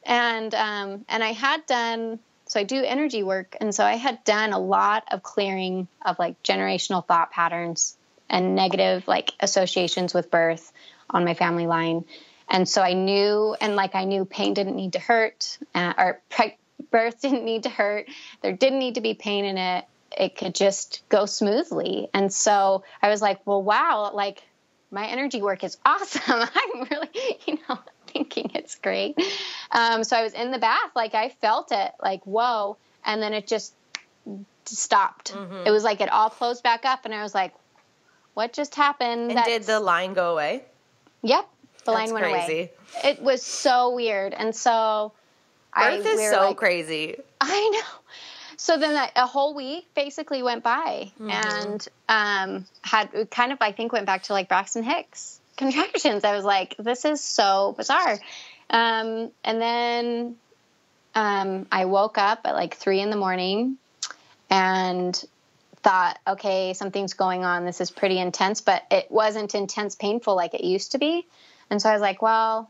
And I had done, so I do energy work. And so I had done a lot of clearing of like generational thought patterns and negative like associations with birth on my family line. And so I knew pain didn't need to hurt, birth didn't need to hurt. There didn't need to be pain in it. It could just go smoothly. And so I was like, well, wow, like my energy work is awesome. I'm really, thinking it's great. So I was in the bath, like I felt it, like, whoa. And then it just stopped. Mm-hmm. It was like it all closed back up. And I was like, what just happened? And did the line go away? Yep. The line went away. It was so weird. And so birth is so crazy. I know. So then a whole week basically went by, mm-hmm. and had kind of, I think, went back to like Braxton Hicks contractions. I was like, this is so bizarre. And then I woke up at like 3 a.m. and thought, okay, something's going on. This is pretty intense, but it wasn't intense, painful like it used to be. And so I was like, well,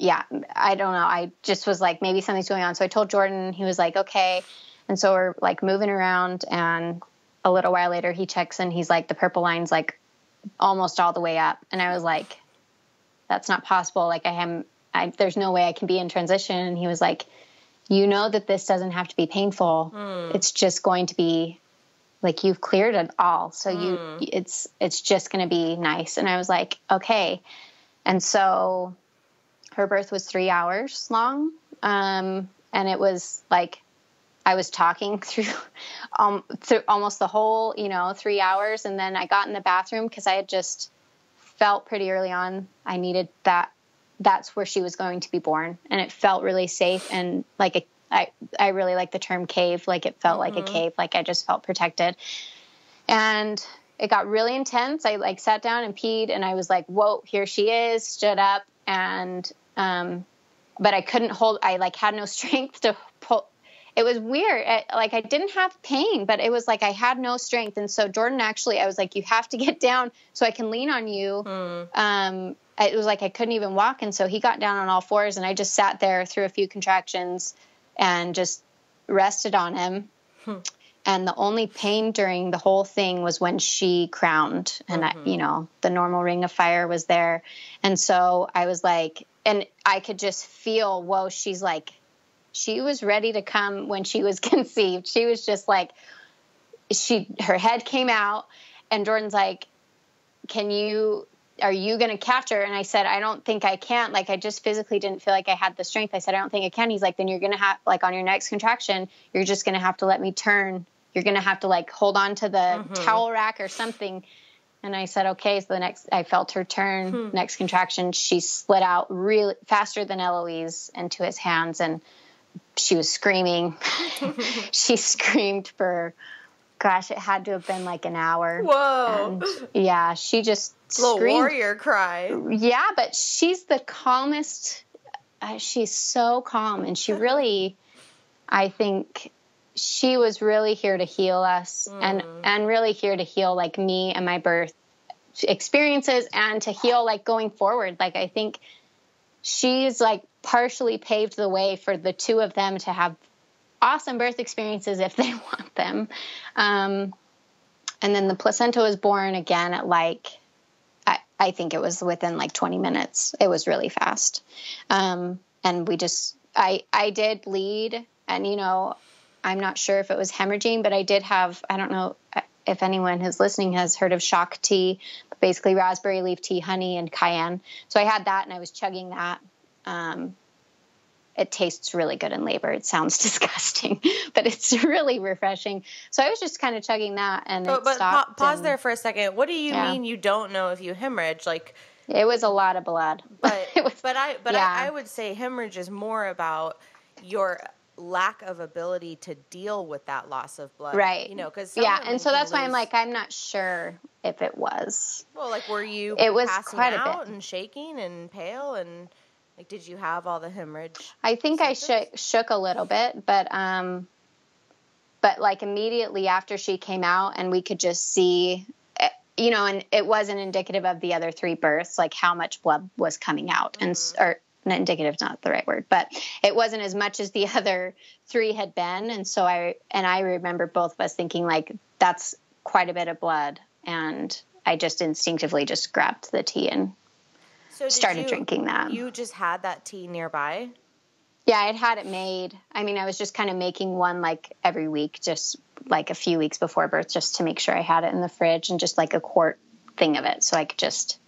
yeah, I don't know. I just was like, maybe something's going on. So I told Jordan, he was like, okay. And so we're like moving around, and a little while later he checks and he's like, the purple line's like almost all the way up. And I was like, that's not possible. Like there's no way I can be in transition. And he was like, that this doesn't have to be painful. It's just going to be like, you've cleared it all. So it's just going to be nice. And I was like, okay. And so her birth was 3 hours long. And it was like, I was talking through almost the whole, 3 hours. And then I got in the bathroom because I had just felt pretty early on, I needed that's where she was going to be born. And it felt really safe. And like, I really like the term cave. Like it felt like a cave. Like I just felt protected. And it got really intense. I like sat down and peed, and I was like, whoa, here she is, stood up. And, but I couldn't I like had no strength to pull. It was weird. I didn't have pain, but it was like, I had no strength. And so Jordan, actually, I was like, you have to get down so I can lean on you. It was like, I couldn't even walk. And so he got down on all fours, and I just sat there through a few contractions and just rested on him. And the only pain during the whole thing was when she crowned, and the normal ring of fire was there. And so I was like, and I could just feel, whoa, she was ready to come when she was conceived. She was just like, her head came out, and Jordan's like, are you going to catch her? And I said, I don't think I can. Like, I just physically didn't feel like I had the strength. I said, I don't think I can. He's like, then you're going to have, like, on your next contraction, you're just going to have to let me turn. You're going to have to like hold on to the towel rack or something. And I said, okay. So I felt her turn. Next contraction, she slid out really faster than Eloise into his hands. And she was screaming. She screamed for, gosh, it had to have been like an hour. Whoa. And yeah, she just little warrior cry. Yeah, but she's the calmest. She's so calm. And she really, I think she was really here to heal us and really here to heal like me and my birth experiences, and to heal like going forward. Like, I think she's like partially paved the way for the two of them to have awesome birth experiences if they want them. And then the placenta was born again at like, I think it was within like 20 minutes. It was really fast. And we just, I did bleed, and, I'm not sure if it was hemorrhaging, but I did have, I don't know if anyone who's listening has heard of shock tea, but basically raspberry leaf tea, honey, and cayenne. So I had that, and I was chugging that. It tastes really good in labor. It sounds disgusting, but it's really refreshing. So I was just kind of chugging that, and it stopped. Pause there for a second. What do you mean you don't know if you hemorrhage? Like, it was a lot of blood. But yeah. I would say hemorrhage is more about your lack of ability to deal with that loss of blood. Right. Because and so that's why I'm like, I'm not sure if it was. Well, like, were you passing quite out a bit. and shaking and pale, and like, did you have all the hemorrhage? I think symptoms? I shook a little bit, but like immediately after she came out, and we could just see, you know, and it wasn't indicative of the other 3 births, like how much blood was coming out. And, or not indicative is not the right word, but it wasn't as much as the other 3 had been. And so I remember both of us thinking like, that's quite a bit of blood. And I just instinctively just grabbed the tea and started drinking that. You just had that tea nearby? Yeah, I'd had it made. I mean, I was just kind of making one like every week, just like a few weeks before birth, just to make sure I had it in the fridge, and just like a quart thing of it. So I could just,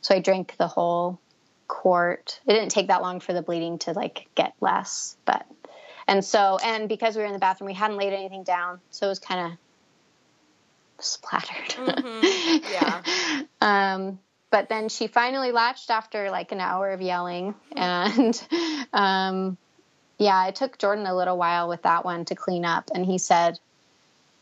so I drank the whole quart. It didn't take that long for the bleeding to like get less, but, and because we were in the bathroom, we hadn't laid anything down. So it was kind of splattered. Yeah. But then she finally latched after like an hour of yelling. And, it took Jordan a little while with that one to clean up. And he said,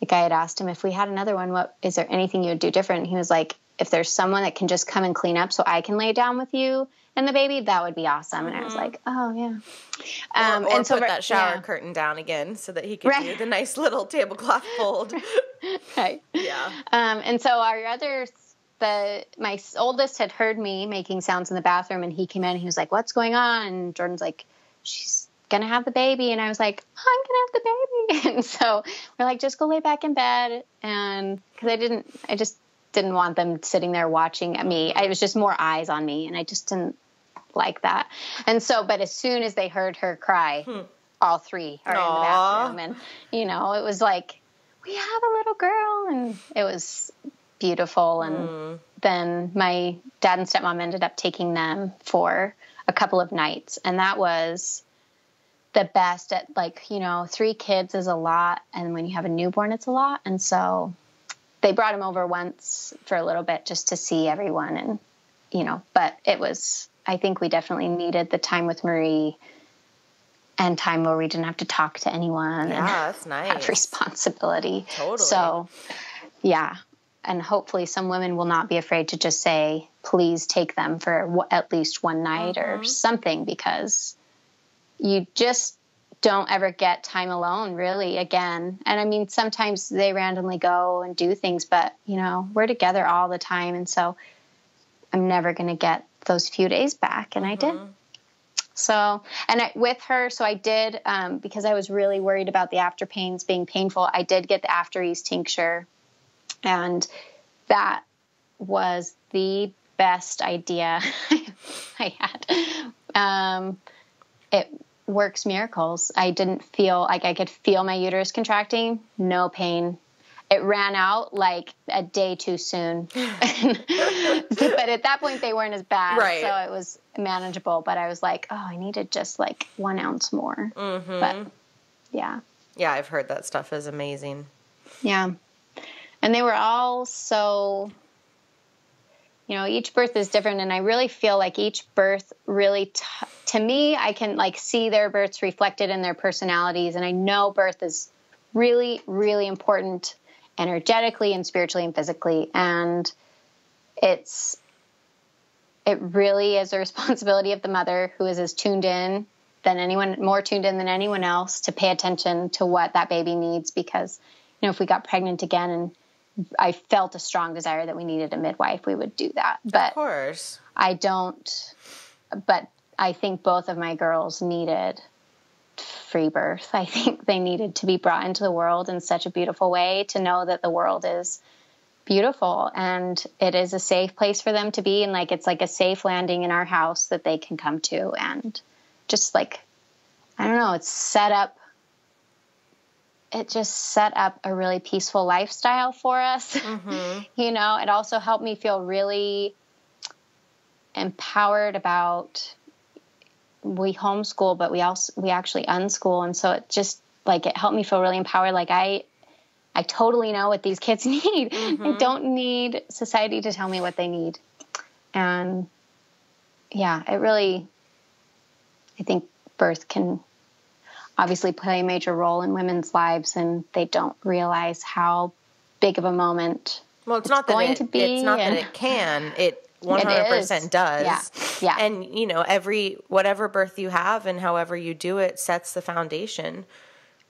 like, I had asked him, if we had another one, is there anything you would do different? And he was like, if there's someone that can just come and clean up so I can lay down with you and the baby, that would be awesome. And I was like, oh yeah. Or and so put that shower curtain down again so that he could do the nice little tablecloth fold. Right. Yeah. And so our other, my oldest had heard me making sounds in the bathroom, and he came in and he was like, what's going on? And Jordan's like, she's going to have the baby. And I was like, I'm going to have the baby. And so we're like, just go lay back in bed. And cause I just didn't want them sitting there watching at me. It was just more eyes on me, and I just didn't like that. And so, but as soon as they heard her cry, all 3 are in the bathroom, and, you know, it was like, we have a little girl, and it was beautiful. And then my dad and stepmom ended up taking them for a couple of nights, and that was the best. At like, you know, 3 kids is a lot, and when you have a newborn, it's a lot. And so they brought him over once for a little bit just to see everyone, and, you know, but it was, I think we definitely needed the time with Marie and time where we didn't have to talk to anyone. Yeah, and that's nice. Have responsibility. Totally. So, yeah. And hopefully some women will not be afraid to just say, please take them for at least one night or something, because you just don't ever get time alone really again. And I mean, sometimes they randomly go and do things, but, you know, we're together all the time. And so I'm never going to get those few days back. And I did. So, and with her, so I did, because I was really worried about the after pains being painful, I did get the after ease tincture. And that was the best idea I had. It works miracles. I didn't feel like I could feel my uterus contracting, no pain. It ran out like a day too soon. But at that point they weren't as bad. Right. So it was manageable, but I was like, oh, I needed just like 1 ounce more. But yeah. Yeah. I've heard that stuff is amazing. Yeah. And they were all so, you know, each birth is different. And I really feel like each birth really, to me, I can like see their births reflected in their personalities. And I know birth is really, really important energetically and spiritually and physically. And it really is a responsibility of the mother, who is as tuned in than anyone, more tuned in than anyone else, to pay attention to what that baby needs. Because, you know, if we got pregnant again and I felt a strong desire that we needed a midwife, we would do that. But of course, but I think both of my girls needed free birth. I think they needed to be brought into the world in such a beautiful way, to know that the world is beautiful and it is a safe place for them to be. And like, it's like a safe landing in our house that they can come to. And just like, I don't know, it just set up a really peaceful lifestyle for us. You know, it also helped me feel really empowered about, we homeschool, but we actually unschool. And so it just like, it helped me feel really empowered. Like I totally know what these kids need. I don't need society to tell me what they need. And yeah, I think birth can obviously play a major role in women's lives, and they don't realize how big of a moment it's not going to be. It's not that it can. It 100% does. Yeah. And, you know, whatever birth you have and however you do it sets the foundation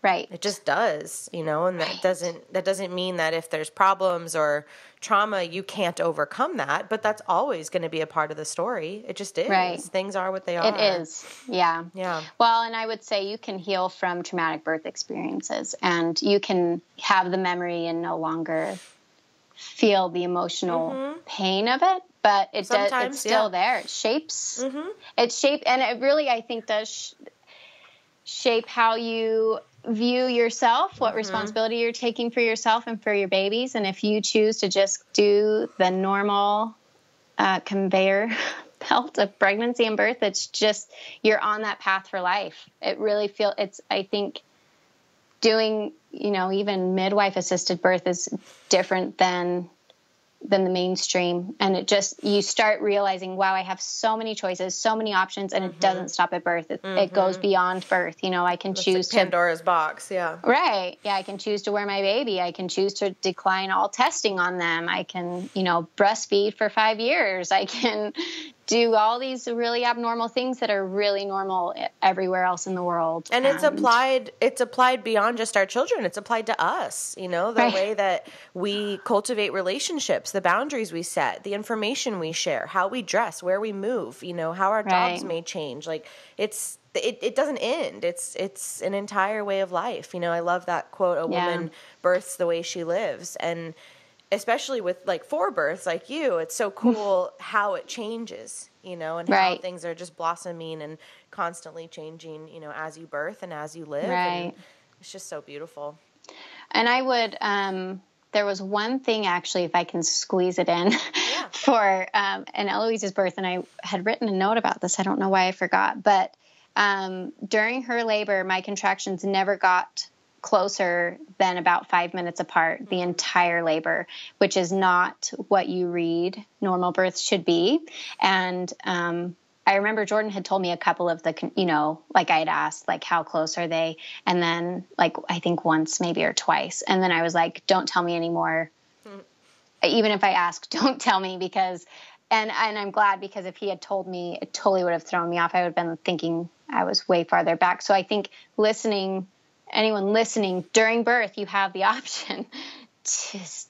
Right. It just does, and that doesn't mean that if there's problems or trauma, you can't overcome that, but that's always going to be a part of the story. It just is. Right. Things are what they are. It is. Yeah. Yeah. Well, and I would say you can heal from traumatic birth experiences, and you can have the memory and no longer feel the emotional pain of it, but it's still there. It shapes, and it really, I think, does shape how you view yourself, what responsibility you're taking for yourself and for your babies. And if you choose to just do the normal conveyor belt of pregnancy and birth, it's just, you're on that path for life. It really I think doing, even midwife assisted birth is different than the mainstream. And you start realizing, wow, I have so many choices, so many options, and it doesn't stop at birth. It goes beyond birth. I can choose like Pandora's box. Yeah. Right. Yeah. I can choose to wear my baby. I can choose to decline all testing on them. I can, breastfeed for 5 years. I can do all these really abnormal things that are really normal everywhere else in the world. And it's applied beyond just our children. It's applied to us, the way that we cultivate relationships, the boundaries we set, the information we share, how we dress, where we move, how our jobs may change. Like it doesn't end. It's an entire way of life. I love that quote, a woman births the way she lives. And especially with like 4 births like you, it's so cool how it changes, and how things are just blossoming and constantly changing, as you birth and as you live. Right. And it's just so beautiful. And I would, there was one thing actually, if I can squeeze it in for an Eloise's birth, and I had written a note about this. I don't know why I forgot, but during her labor, my contractions never got closer than about 5 minutes apart the entire labor, which is not what you read normal births should be. And I remember Jordan had told me a couple of the, like I had asked, like, how close are they? And then like, I think once maybe or twice. And then I was like, don't tell me anymore. Even if I ask, don't tell me, because, and I'm glad, because if he had told me, it totally would have thrown me off. I would have been thinking I was way farther back. So I think anyone listening during birth, you have the option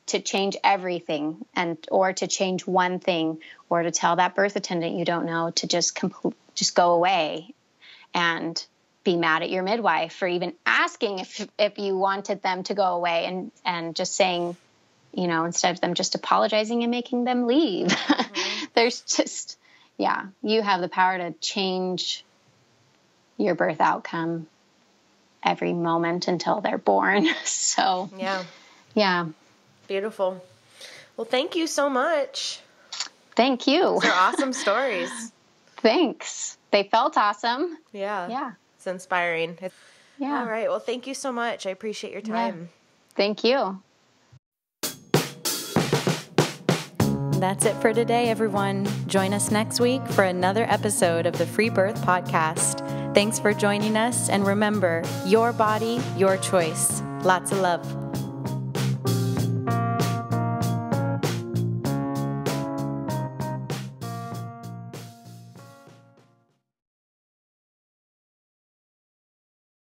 to change everything, or to change one thing, or to tell that birth attendant you don't know to just go away and be mad at your midwife for even asking if you wanted them to go away, and just saying, instead of them just apologizing and making them leave. There's just, you have the power to change your birth outcome every moment until they're born. So, yeah. Beautiful. Well, thank you so much. Thank you. Those are awesome stories. Thanks. They felt awesome. Yeah. It's inspiring. Yeah. All right. Well, thank you so much. I appreciate your time. Yeah. Thank you. That's it for today, everyone. Join us next week for another episode of the Free Birth Podcast. Thanks for joining us, and remember, your body, your choice. Lots of love.